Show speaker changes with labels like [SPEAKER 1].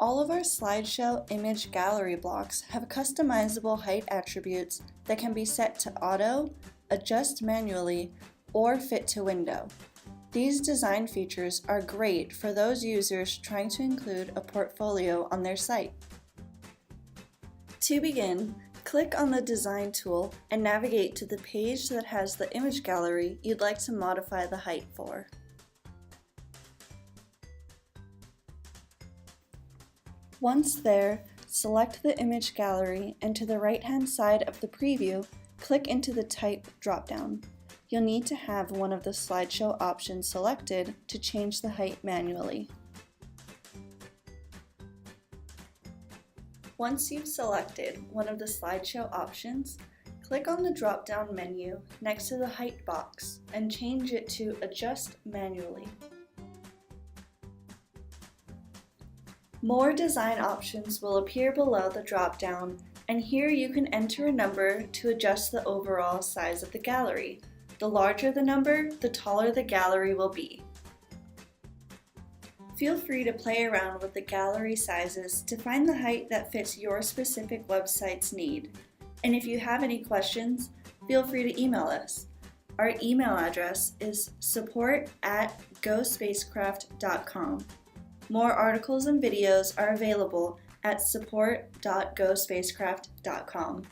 [SPEAKER 1] All of our slideshow image gallery blocks have customizable height attributes that can be set to auto, adjust manually, or fit to window. These design features are great for those users trying to include a portfolio on their site. To begin, click on the Design tool and navigate to the page that has the image gallery you'd like to modify the height for. Once there, select the image gallery and to the right-hand side of the preview, click into the Type drop-down. You'll need to have one of the slideshow options selected to change the height manually. Once you've selected one of the slideshow options, click on the drop-down menu next to the height box and change it to Adjust Manually. More design options will appear below the drop-down, and here you can enter a number to adjust the overall size of the gallery. The larger the number, the taller the gallery will be. Feel free to play around with the gallery sizes to find the height that fits your specific website's need. And if you have any questions, feel free to email us. Our email address is support@gospacecraft.com. More articles and videos are available at support.gospacecraft.com.